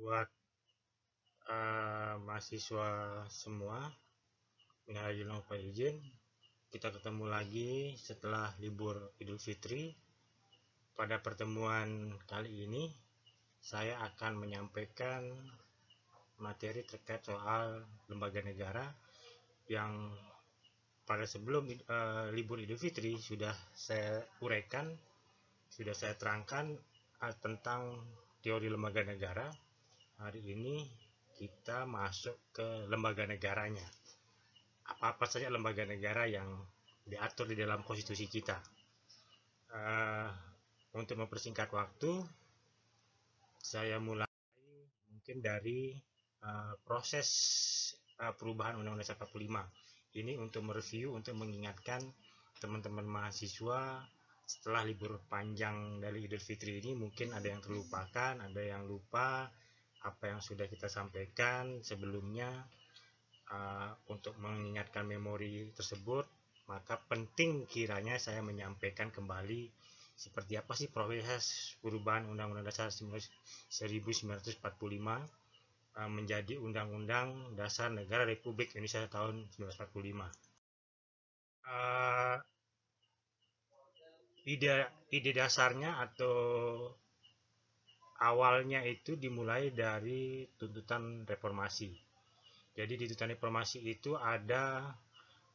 buat mahasiswa semua. Minal aidin wal faizin. Kita ketemu lagi setelah libur Idul Fitri. Pada pertemuan kali ini saya akan menyampaikan materi terkait soal lembaga negara yang pada sebelum libur Idul Fitri sudah saya uraikan, sudah saya terangkan tentang teori lembaga negara. Hari ini kita masuk ke lembaga negaranya. Apa-apa saja lembaga negara yang diatur di dalam konstitusi kita. Untuk mempersingkat waktu, saya mulai mungkin dari proses perubahan Undang-Undang 45. Ini untuk mereview, untuk mengingatkan teman-teman mahasiswa setelah libur panjang dari Idul Fitri ini. Mungkin ada yang terlupakan, ada yang lupa apa yang sudah kita sampaikan sebelumnya. Untuk mengingatkan memori tersebut, maka penting kiranya saya menyampaikan kembali seperti apa sih proses perubahan Undang-Undang Dasar 1945 menjadi Undang-Undang Dasar Negara Republik Indonesia tahun 1945. Ide dasarnya atau awalnya itu dimulai dari tuntutan reformasi. Jadi di tuntutan reformasi itu ada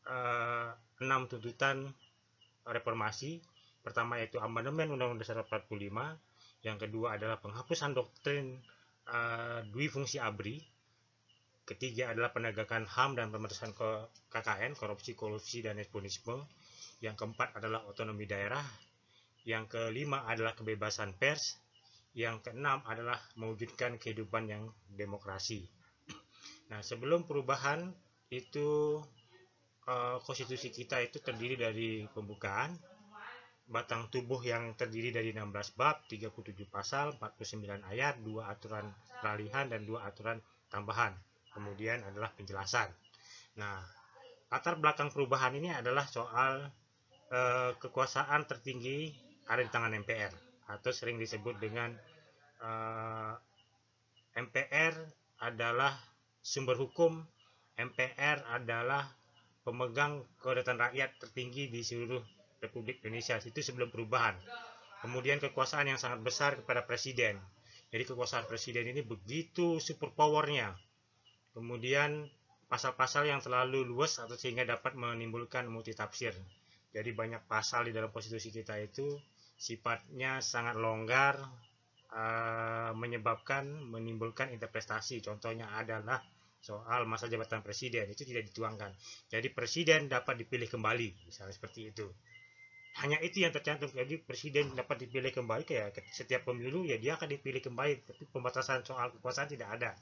6 tuntutan reformasi. Pertama yaitu amandemen Undang-Undang Dasar 45. Yang kedua adalah penghapusan doktrin dwi fungsi ABRI. Ketiga adalah penegakan HAM dan pemberantasan KKN, korupsi, kolusi, dan nepotisme. Yang keempat adalah otonomi daerah. Yang kelima adalah kebebasan pers. Yang keenam adalah mewujudkan kehidupan yang demokrasi. Nah, sebelum perubahan itu konstitusi kita itu terdiri dari pembukaan, batang tubuh yang terdiri dari 16 bab, 37 pasal, 49 ayat, 2 aturan peralihan, dan 2 aturan tambahan. Kemudian adalah penjelasan. Nah, latar belakang perubahan ini adalah soal kekuasaan tertinggi ada di tangan MPR, atau sering disebut dengan MPR adalah sumber hukum, MPR adalah pemegang kedaulatan rakyat tertinggi di seluruh Republik Indonesia. Itu sebelum perubahan. Kemudian kekuasaan yang sangat besar kepada presiden. Jadi kekuasaan presiden ini begitu super powernya. Kemudian pasal-pasal yang terlalu luas atau sehingga dapat menimbulkan multitafsir. Jadi banyak pasal di dalam konstitusi kita itu sifatnya sangat longgar, menimbulkan interpretasi. Contohnya adalah soal masa jabatan presiden, itu tidak dituangkan. Jadi presiden dapat dipilih kembali, misalnya seperti itu. Hanya itu yang tercantum. Jadi presiden dapat dipilih kembali, kayak setiap pemilu ya dia akan dipilih kembali, tapi pembatasan soal kekuasaan tidak ada.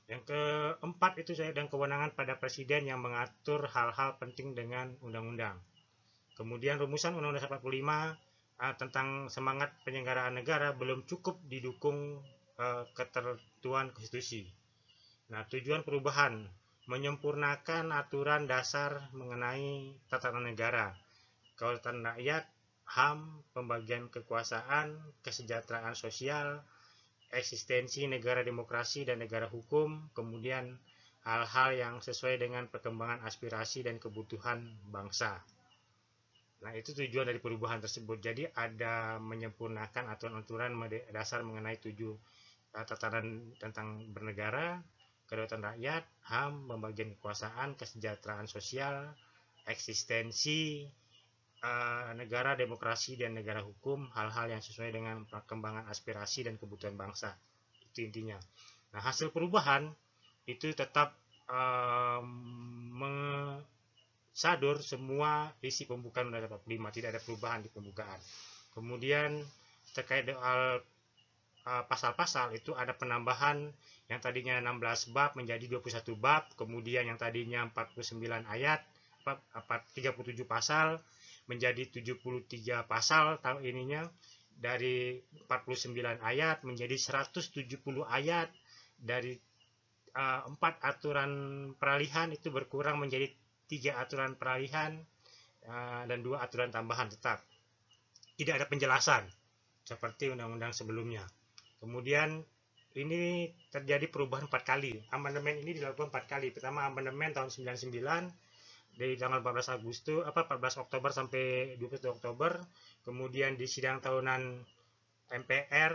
Yang keempat itu saya dan kewenangan pada presiden yang mengatur hal-hal penting dengan undang-undang. Kemudian rumusan Undang-Undang 45 tentang semangat penyelenggaraan negara belum cukup didukung ketentuan konstitusi. Nah, tujuan perubahan menyempurnakan aturan dasar mengenai tatanan negara, kedaulatan rakyat, HAM, pembagian kekuasaan, kesejahteraan sosial, eksistensi negara demokrasi dan negara hukum, kemudian hal-hal yang sesuai dengan perkembangan aspirasi dan kebutuhan bangsa. Nah, itu tujuan dari perubahan tersebut. Jadi ada menyempurnakan aturan-aturan dasar mengenai 7 tatanan tentang bernegara, kedaulatan rakyat, HAM, pembagian kekuasaan, kesejahteraan sosial, eksistensi negara demokrasi dan negara hukum, hal-hal yang sesuai dengan perkembangan aspirasi dan kebutuhan bangsa. Itu intinya. Nah, hasil perubahan itu tetap sadur semua isi pembukaan Undang-Undang 45, tidak ada perubahan di pembukaan. Kemudian terkait dengan pasal-pasal itu ada penambahan yang tadinya 16 bab menjadi 21 bab, kemudian yang tadinya 49 ayat, 37 pasal menjadi 73 pasal tahun ininya, dari 49 ayat menjadi 170 ayat, dari 4 aturan peralihan itu berkurang menjadi 3 aturan peralihan dan 2 aturan tambahan tetap. Tidak ada penjelasan seperti undang-undang sebelumnya. Kemudian ini terjadi perubahan 4 kali. Amandemen ini dilakukan 4 kali. Pertama amandemen tahun 99 dari tanggal 14 Oktober sampai 21 Oktober. Kemudian di sidang tahunan MPR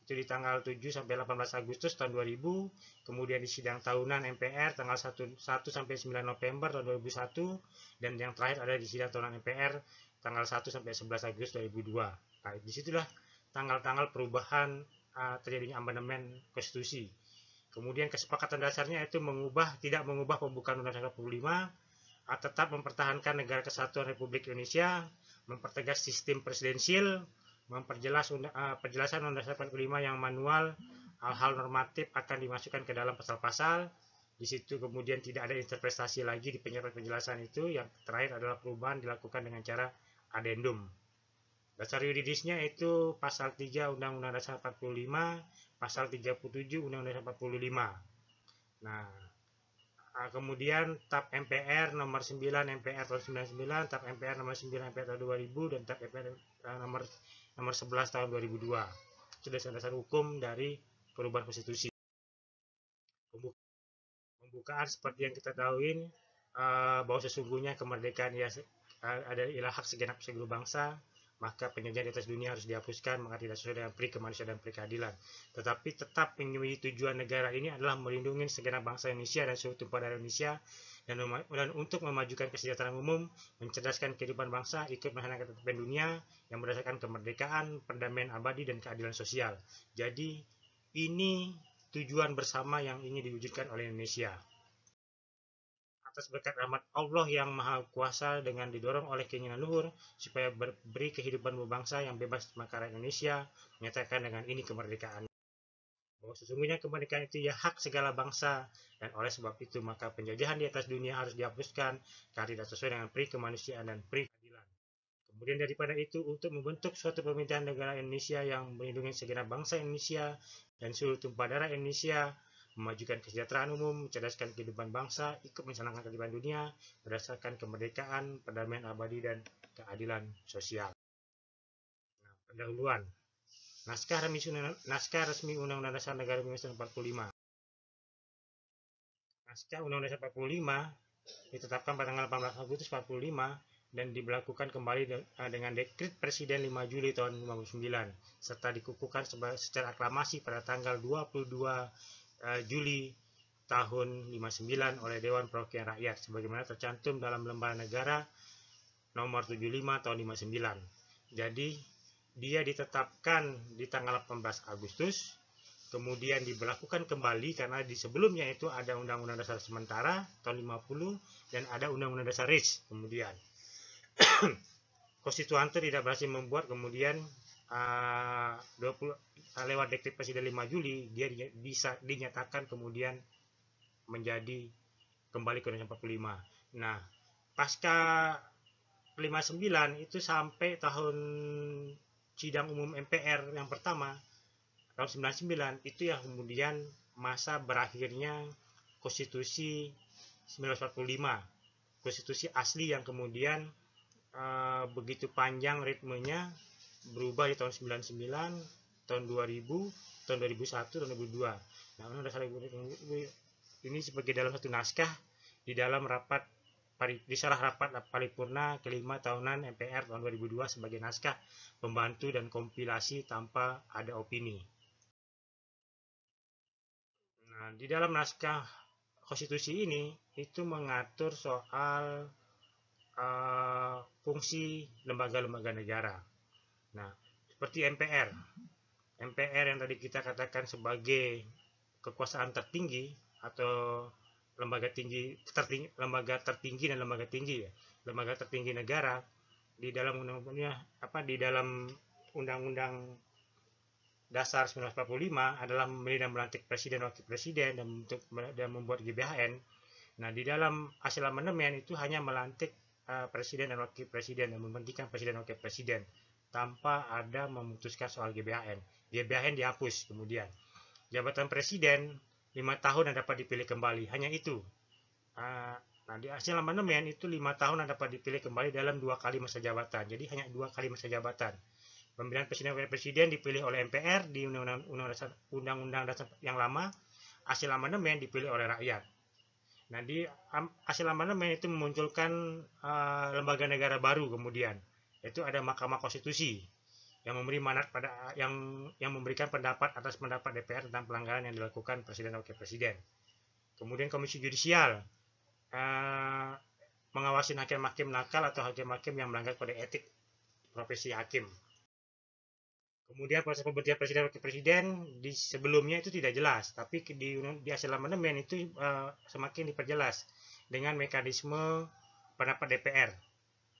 itu di tanggal 7 sampai 18 Agustus tahun 2000. Kemudian di sidang tahunan MPR tanggal 1 sampai 9 November tahun 2001, dan yang terakhir ada di sidang tahunan MPR tanggal 1 sampai 11 Agustus 2002. Nah, disitulah tanggal-tanggal perubahan terjadinya amandemen konstitusi. Kemudian kesepakatan dasarnya itu tidak mengubah pembukaan Undang-Undang 45, tetap mempertahankan negara kesatuan Republik Indonesia, mempertegas sistem presidensial, memperjelas penjelasan Undang-Undang 45 yang manual, hal-hal normatif akan dimasukkan ke dalam pasal-pasal. Di situ kemudian tidak ada interpretasi lagi di penjelasan itu. Yang terakhir adalah perubahan dilakukan dengan cara adendum. Dasar yuridisnya itu pasal 3 Undang-Undang Dasar 45, pasal 37 Undang-Undang Dasar 45. Nah, kemudian TAP MPR nomor 9 MPR tahun 99, TAP MPR nomor 9 MPR tahun 2000, dan TAP MPR nomor 11 tahun 2002. Itu dasar-dasar hukum dari perubahan konstitusi. Pembukaan seperti yang kita tahuin, bahwa sesungguhnya kemerdekaan adalah hak segenap seluruh bangsa, maka penjajahan di atas dunia harus dihapuskan, maka tidak sesuai dengan pri kemanusiaan dan pri keadilan. Tetapi tetap menjadi tujuan negara ini adalah melindungi segenap bangsa Indonesia dan seluruh tumpah darah Indonesia, dan untuk memajukan kesejahteraan umum, mencerdaskan kehidupan bangsa, ikut melaksanakan ketertiban dunia yang berdasarkan kemerdekaan, perdamaian abadi, dan keadilan sosial. Jadi ini tujuan bersama yang ingin diwujudkan oleh Indonesia. Atas berkat rahmat Allah yang Maha Kuasa, dengan didorong oleh keinginan luhur supaya beri kehidupan berbangsa yang bebas, maka rakyat Indonesia menyatakan dengan ini kemerdekaan. Bahwa sesungguhnya kemerdekaan itu ya hak segala bangsa, dan oleh sebab itu maka penjajahan di atas dunia harus dihapuskan karena tidak sesuai dengan pri kemanusiaan dan pri keadilan. Kemudian daripada itu, untuk membentuk suatu pemerintahan negara Indonesia yang melindungi segenap bangsa Indonesia dan seluruh tumpah darah Indonesia, memajukan kesejahteraan umum, mencerdaskan kehidupan bangsa, ikut melaksanakan ketertiban dunia berdasarkan kemerdekaan, perdamaian abadi, dan keadilan sosial. Nah, pendahuluan. Naskah resmi Undang-Undang Dasar Negara Indonesia 45. Naskah Undang-Undang Dasar 45 ditetapkan pada tanggal 18 Agustus 45 dan diberlakukan kembali dengan Dekret Presiden 5 Juli tahun 59, serta dikukuhkan secara aklamasi pada tanggal 22 Juli tahun 59 oleh Dewan Perwakilan Rakyat, sebagaimana tercantum dalam Lembar Negara nomor 75 tahun 59. Jadi dia ditetapkan di tanggal 18 Agustus, kemudian diberlakukan kembali karena di sebelumnya itu ada Undang-Undang Dasar Sementara tahun 50 dan ada Undang-Undang Dasar RIS. Kemudian Konstituante tidak berhasil membuat, kemudian 20 lewat Dekret Presiden 5 Juli dia bisa dinyatakan kemudian menjadi kembali ke Undang-Undang 45. Nah, pasca 59 itu sampai tahun sidang umum MPR yang pertama tahun 99 itu yang kemudian masa berakhirnya konstitusi 1945, konstitusi asli yang kemudian begitu panjang ritmenya, berubah di tahun 99, tahun 2000, tahun 2001, tahun 2002. Nah, ini sebagai dalam satu naskah di dalam disalah rapat paripurna kelima tahunan MPR tahun 2002 sebagai naskah pembantu dan kompilasi tanpa ada opini. Nah, di dalam naskah konstitusi ini itu mengatur soal fungsi lembaga-lembaga negara. Nah, seperti MPR yang tadi kita katakan sebagai kekuasaan tertinggi atau lembaga tertinggi dan lembaga tinggi ya. Lembaga tertinggi negara di dalam Undang-Undang Dasar 1945 adalah memilih dan melantik presiden, wakil presiden, dan membuat GBHN. Nah, di dalam hasil amandemen itu hanya melantik presiden dan wakil presiden dan memberhentikan presiden dan wakil presiden tanpa ada memutuskan soal GBHN. GBHN dihapus kemudian. Jabatan presiden 5 tahun yang dapat dipilih kembali, hanya itu. Nah, di hasil amandemen itu 5 tahun yang dapat dipilih kembali dalam 2 kali masa jabatan. Jadi hanya 2 kali masa jabatan. Pemilihan presiden dan wakil presiden dipilih oleh MPR di Undang-Undang Dasar yang lama, hasil amandemen dipilih oleh rakyat. Nah, di hasil amandemen itu memunculkan lembaga negara baru kemudian, yaitu ada Mahkamah Konstitusi yang memberi mandat pada yang memberikan pendapat atas pendapat DPR tentang pelanggaran yang dilakukan presiden dan wakil presiden. Kemudian Komisi Yudisial mengawasi hakim-hakim nakal atau hakim-hakim yang melanggar kode etik profesi hakim. Kemudian proses pemberhentian presiden dan wakil presiden di sebelumnya itu tidak jelas, tapi di hasil amandemen itu semakin diperjelas dengan mekanisme pendapat DPR.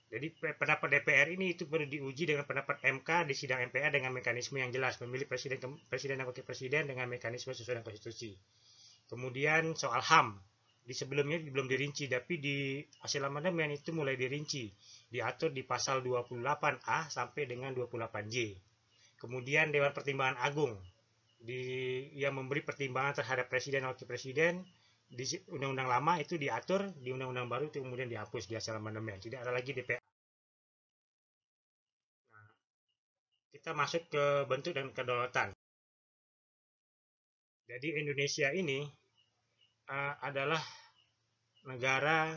Jadi pendapat DPR ini itu perlu diuji dengan pendapat MK di sidang MPR dengan mekanisme yang jelas, memilih presiden dan wakil presiden dengan mekanisme sesuai dengan konstitusi. Kemudian soal HAM, di sebelumnya belum dirinci, tapi di hasil amandemen itu mulai dirinci, diatur di pasal 28A sampai dengan 28J. Kemudian Dewan Pertimbangan Agung yang memberi pertimbangan terhadap presiden dan wakil presiden di undang-undang lama itu diatur, di undang-undang baru itu kemudian dihapus di hasil amandemen, tidak ada lagi DPR. Nah, kita masuk ke bentuk dan kedaulatan. Jadi Indonesia ini adalah negara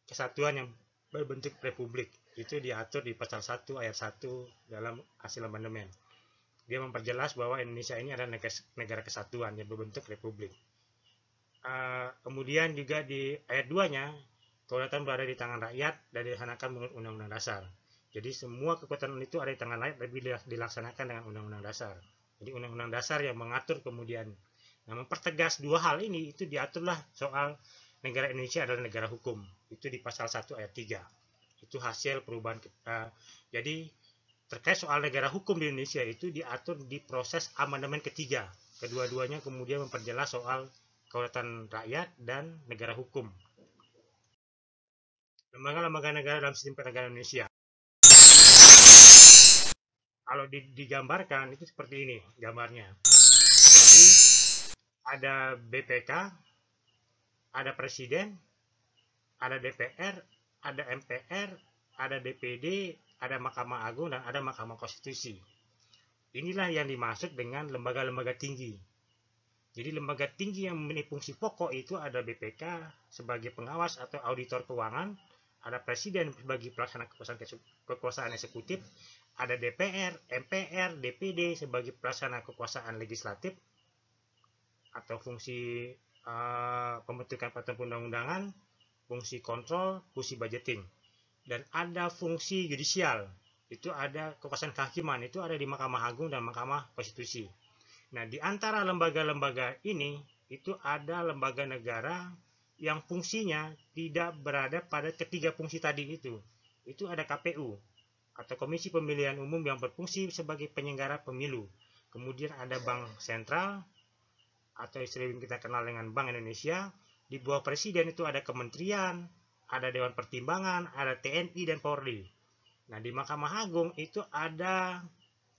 kesatuan yang berbentuk republik. Itu diatur di pasal 1 ayat 1 dalam hasil amandemen. Dia memperjelas bahwa Indonesia ini adalah negara kesatuan yang berbentuk republik. Kemudian juga di ayat 2-nya, kedaulatan berada di tangan rakyat dan dilaksanakan menurut Undang-Undang Dasar. Jadi semua kekuatan itu ada di tangan rakyat, tapi dilaksanakan dengan Undang-Undang Dasar. Jadi Undang-Undang Dasar yang mengatur kemudian. Nah, mempertegas dua hal ini itu diaturlah soal negara Indonesia adalah negara hukum. Itu di pasal 1 ayat 3. Itu hasil perubahan. Jadi terkait soal negara hukum di Indonesia itu diatur di proses amandemen ketiga. Kedua-duanya kemudian memperjelas soal kedaulatan rakyat dan negara hukum. Lembaga-lembaga negara dalam sistem kenegaraan Indonesia. Kalau digambarkan itu seperti ini gambarnya. Jadi ada BPK, ada Presiden, ada DPR, ada MPR, ada DPD, ada Mahkamah Agung, dan ada Mahkamah Konstitusi. Inilah yang dimaksud dengan lembaga-lembaga tinggi. Jadi lembaga tinggi yang memiliki fungsi pokok itu ada BPK sebagai pengawas atau auditor keuangan, ada Presiden sebagai pelaksana kekuasaan eksekutif, ada DPR, MPR, DPD sebagai pelaksana kekuasaan legislatif atau fungsi pembentukan peraturan perundang-undangan, fungsi kontrol, fungsi budgeting. Dan ada fungsi yudisial, itu ada kekuasaan kehakiman, itu ada di Mahkamah Agung dan Mahkamah Konstitusi. Nah, di antara lembaga-lembaga ini, itu ada lembaga negara yang fungsinya tidak berada pada ketiga fungsi tadi itu. Itu ada KPU, atau Komisi Pemilihan Umum yang berfungsi sebagai penyelenggara pemilu. Kemudian ada Bank Sentral, atau sering kita kenal dengan Bank Indonesia. Di bawah Presiden itu ada kementerian, ada Dewan Pertimbangan, ada TNI dan Polri. Nah, di Mahkamah Agung itu ada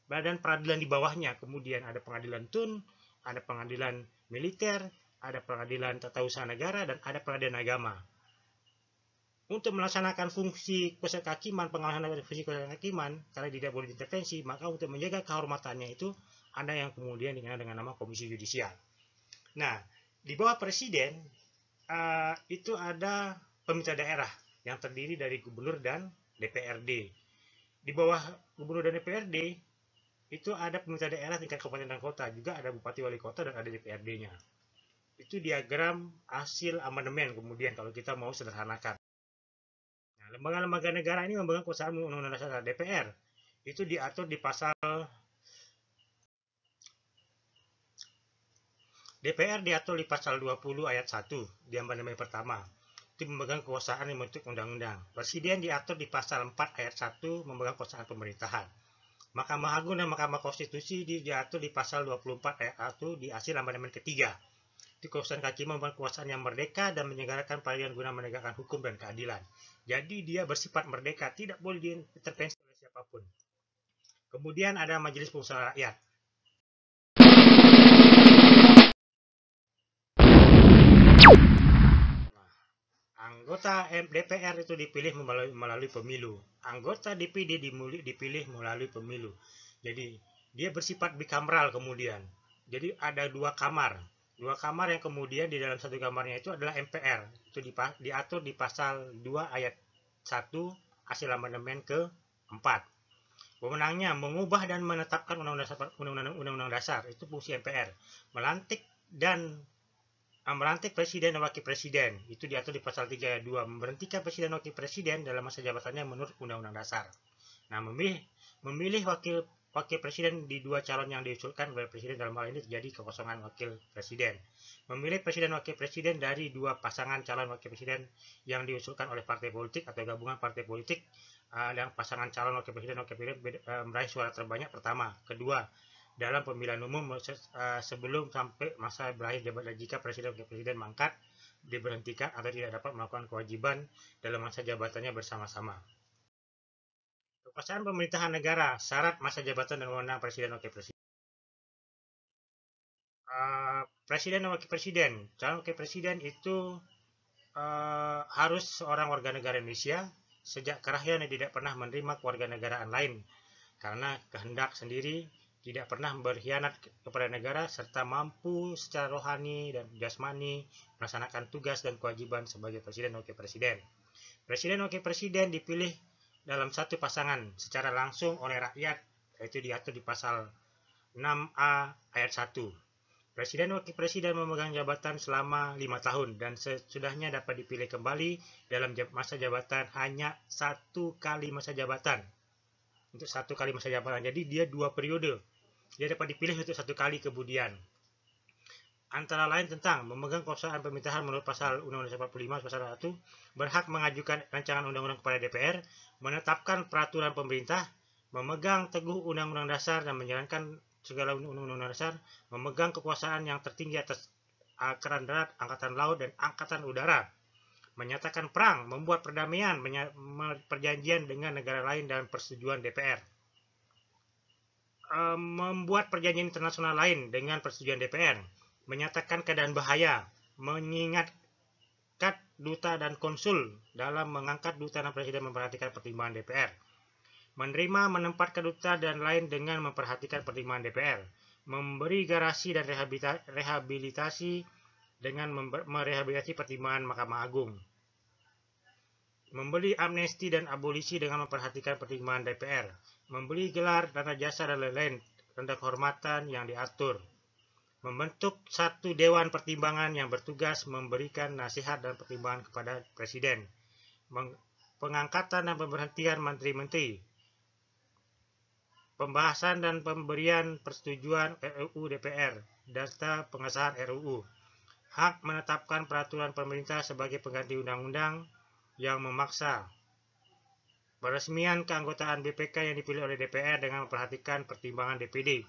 badan peradilan di bawahnya, kemudian ada pengadilan tun, ada pengadilan militer, ada pengadilan tata usaha negara, dan ada pengadilan agama. Untuk melaksanakan fungsi kuasa kehakiman, pengawasan fungsi kuasa kehakiman, karena tidak boleh diintervensi, maka untuk menjaga kehormatannya itu ada yang kemudian dikenal dengan nama Komisi Yudisial. Nah, di bawah Presiden itu ada pemerintah daerah yang terdiri dari gubernur dan DPRD. Di bawah gubernur dan DPRD itu ada pemerintah daerah tingkat kabupaten dan kota, juga ada bupati wali kota dan ada DPRD-nya. Itu diagram hasil amandemen kemudian kalau kita mau sederhanakan. Nah, lembaga-lembaga negara ini memegang kekuasaan Undang-Undang Dasar. DPR itu diatur di pasal DPR diatur di pasal 20 ayat 1 di amandemen pertama. Itu memegang kekuasaan yang membentuk undang-undang. Presiden diatur di pasal 4 ayat 1 memegang kekuasaan pemerintahan. Mahkamah Agung dan Mahkamah Konstitusi diatur di pasal 24 ayat 1 di hasil amandemen ketiga. Di kekuasaan kehakiman memegang kekuasaan yang merdeka dan menyelenggarakan peradilan guna menegakkan hukum dan keadilan. Jadi dia bersifat merdeka, tidak boleh diintervensi oleh siapapun. Kemudian ada Majelis Pemusyawaratan Rakyat. Anggota DPR itu dipilih melalui pemilu. Anggota DPD dipilih melalui pemilu. Jadi dia bersifat bikameral kemudian. Jadi ada dua kamar yang kemudian di dalam satu kamarnya itu adalah MPR. Itu diatur di pasal 2 ayat 1 hasil amandemen ke-4. Wewenangnya mengubah dan menetapkan undang-undang dasar, itu fungsi MPR. Melantik presiden dan wakil presiden, itu diatur di pasal 3 ayat 2. Memberhentikan presiden dan wakil presiden dalam masa jabatannya menurut undang-undang dasar. Nah, memilih wakil presiden di dua calon yang diusulkan oleh presiden, dalam hal ini terjadi kekosongan wakil presiden. Memilih presiden wakil presiden dari dua pasangan calon wakil presiden yang diusulkan oleh partai politik atau gabungan partai politik, yang pasangan calon wakil presiden meraih suara terbanyak pertama. Kedua, dalam pemilihan umum sebelum sampai masa berakhir jabatan, jika presiden wakil presiden mangkat, diberhentikan atau tidak dapat melakukan kewajiban dalam masa jabatannya bersama-sama. Kekuasaan pemerintahan negara, syarat masa jabatan dan wewenang presiden wakil presiden. Presiden dan wakil presiden, calon wakil presiden itu harus seorang warga negara Indonesia sejak kelahiran tidak pernah menerima kewarganegaraan lain karena kehendak sendiri, tidak pernah berkhianat kepada negara, serta mampu secara rohani dan jasmani melaksanakan tugas dan kewajiban sebagai presiden dan wakil presiden. Presiden dan wakil presiden dipilih dalam satu pasangan secara langsung oleh rakyat, yaitu diatur di pasal 6A ayat 1. Presiden dan wakil presiden memegang jabatan selama 5 tahun dan sesudahnya dapat dipilih kembali dalam masa jabatan hanya 1 kali masa jabatan. Untuk 1 kali masa jabatan, jadi dia 2 periode. Dia dapat dipilih untuk 1 kali kemudian. Antara lain tentang memegang kekuasaan pemerintahan menurut pasal Undang-Undang 45 pasal 1, berhak mengajukan rancangan undang-undang kepada DPR, menetapkan peraturan pemerintah, memegang teguh undang-undang dasar dan menjalankan segala undang-undang dasar, memegang kekuasaan yang tertinggi atas angkatan darat, angkatan laut, dan angkatan udara, menyatakan perang, membuat perdamaian, perjanjian dengan negara lain dan persetujuan DPR, membuat perjanjian internasional lain dengan persetujuan DPR, menyatakan keadaan bahaya, mengingatkan duta dan konsul dalam mengangkat duta dan presiden memperhatikan pertimbangan DPR, menerima menempatkan duta dan lain dengan memperhatikan pertimbangan DPR, memberi garasi dan rehabilitasi dengan merehabilitasi pertimbangan Mahkamah Agung, membeli amnesti dan abolisi dengan memperhatikan pertimbangan DPR, membeli gelar, dana jasa, dan lain-lain tanda kehormatan yang diatur, membentuk satu dewan pertimbangan yang bertugas memberikan nasihat dan pertimbangan kepada presiden, pengangkatan dan pemberhentian menteri-menteri, pembahasan dan pemberian persetujuan RUU DPR, data pengesahan RUU, hak menetapkan peraturan pemerintah sebagai pengganti undang-undang yang memaksa, peresmian keanggotaan BPK yang dipilih oleh DPR dengan memperhatikan pertimbangan DPD,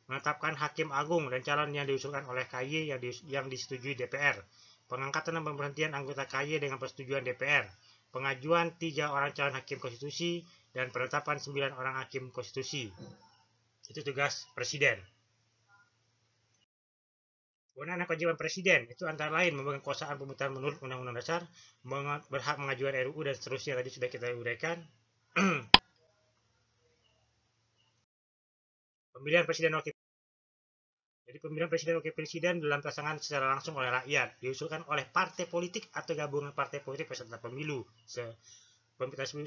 menetapkan hakim agung dan calon yang diusulkan oleh KY yang disetujui DPR, pengangkatan dan pemberhentian anggota KY dengan persetujuan DPR, pengajuan 3 orang calon hakim konstitusi, dan penetapan 9 orang hakim konstitusi. Itu tugas presiden. Wewenang dan kewajiban presiden itu antara lain memegang kekuasaan pemerintahan menurut Undang-Undang Dasar, berhak mengajukan RUU dan seterusnya, tadi sudah kita uraikan. Pemilihan presiden wakil. Jadi pemilihan presiden wakil presiden dalam pasangan secara langsung oleh rakyat, diusulkan oleh partai politik atau gabungan partai politik peserta pemilu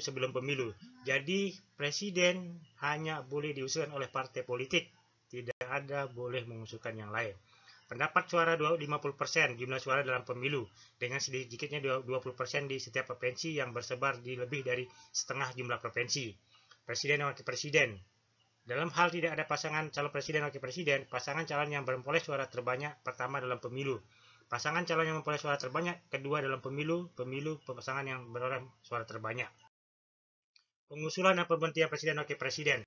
sebelum pemilu. Jadi presiden hanya boleh diusulkan oleh partai politik, tidak ada boleh mengusulkan yang lain. Pendapat suara 50% jumlah suara dalam pemilu, dengan sedikitnya 20% di setiap provinsi yang bersebar di lebih dari setengah jumlah provinsi. Presiden dan wakil presiden. Dalam hal tidak ada pasangan calon presiden dan wakil presiden, pasangan calon yang memperoleh suara terbanyak pertama dalam pemilu, pasangan calon yang memperoleh suara terbanyak kedua dalam pemilu pasangan yang beroleh suara terbanyak. Pengusulan dan pemberhentian presiden dan wakil presiden.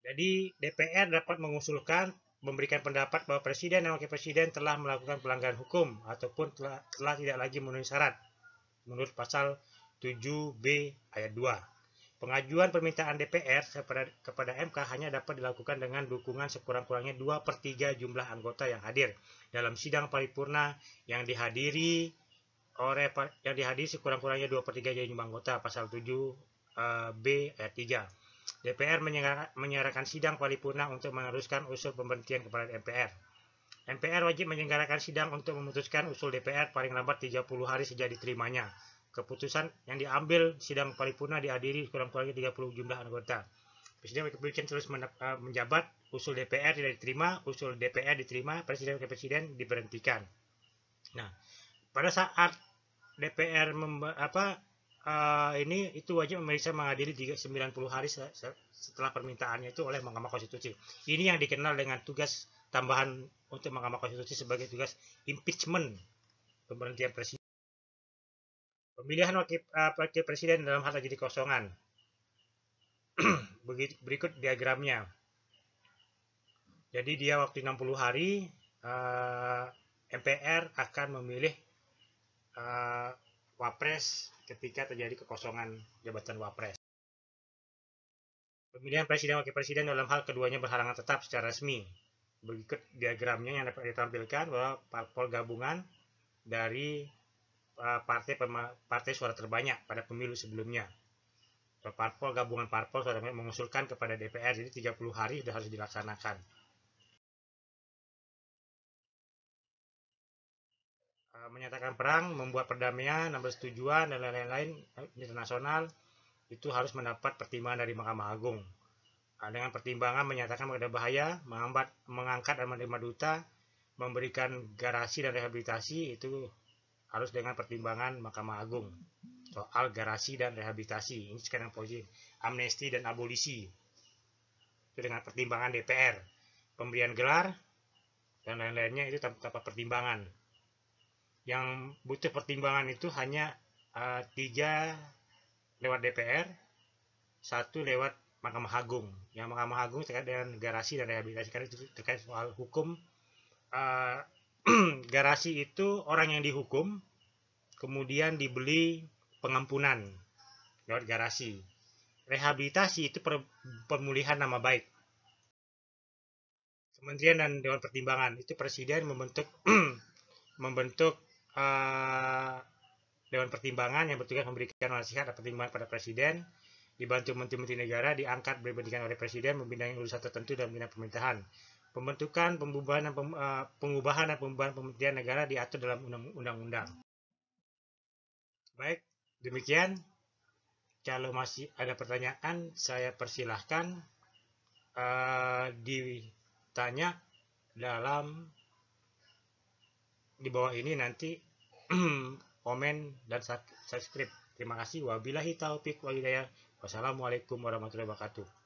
Jadi DPR dapat mengusulkan, memberikan pendapat bahwa presiden dan wakil presiden telah melakukan pelanggaran hukum ataupun telah tidak lagi memenuhi syarat menurut pasal 7B ayat 2. Pengajuan permintaan DPR kepada MK hanya dapat dilakukan dengan dukungan sekurang-kurangnya 2/3 jumlah anggota yang hadir dalam sidang paripurna yang dihadiri sekurang-kurangnya 2/3 jumlah anggota, pasal 7B ayat 3. DPR menyelenggarakan sidang paripurna untuk meneruskan usul pemberhentian kepada MPR. MPR wajib menyelenggarakan sidang untuk memutuskan usul DPR paling lambat 30 hari sejak diterimanya. Keputusan yang diambil sidang paripurna dihadiri kurang-kurangnya 30 jumlah anggota. Presiden Wakil Presiden terus menjabat, usul DPR tidak diterima, usul DPR diterima, Presiden Wakil Presiden diberhentikan. Nah, pada saat DPR ini itu wajib memeriksa mengadili 90 hari setelah permintaannya itu oleh Mahkamah Konstitusi. Ini yang dikenal dengan tugas tambahan untuk Mahkamah Konstitusi sebagai tugas impeachment, pemberhentian presiden. Pemilihan wakil presiden dalam hal terjadi kekosongan. Berikut diagramnya. Jadi dia waktu 60 hari MPR akan memilih Wapres ketika terjadi kekosongan jabatan Wapres. Pemilihan presiden wakil presiden dalam hal keduanya berhalangan tetap secara resmi. Berikut diagramnya yang dapat ditampilkan bahwa parpol gabungan dari partai suara terbanyak pada pemilu sebelumnya. Parpol gabungan parpol suara terbanyak mengusulkan kepada DPR, jadi 30 hari sudah harus dilaksanakan. Menyatakan perang, membuat perdamaian, persetujuan dan lain-lain internasional itu harus mendapat pertimbangan dari Mahkamah Agung. Dengan pertimbangan menyatakan ada bahaya, mengangkat dan menerima duta, memberikan garasi dan rehabilitasi itu harus dengan pertimbangan Mahkamah Agung. Soal garasi dan rehabilitasi ini sekarang posisi amnesti dan abolisi itu dengan pertimbangan DPR. Pemberian gelar dan lain-lainnya itu tanpa pertimbangan. Yang butuh pertimbangan itu hanya 3 lewat DPR, 1 lewat Mahkamah Agung. Yang Mahkamah Agung terkait dengan garasi dan rehabilitasi, karena itu terkait soal hukum. Garasi itu orang yang dihukum kemudian dibeli pengampunan lewat garasi. Rehabilitasi itu pemulihan nama baik. Kementerian dan Dewan Pertimbangan itu presiden membentuk Dewan Pertimbangan yang bertugas memberikan nasihat dan pertimbangan pada presiden, dibantu menteri-menteri negara, diangkat berbentukan oleh presiden, membidangi urusan tertentu dalam bidang pemerintahan. Pembentukan, pengubahan dan pembubahan kementerian negara diatur dalam undang-undang. Baik, demikian. Kalau masih ada pertanyaan, saya persilahkan ditanya di bawah ini nanti komen dan subscribe. Terima kasih. Wabillahi taufiq wal hidayah. Wassalamualaikum warahmatullahi wabarakatuh.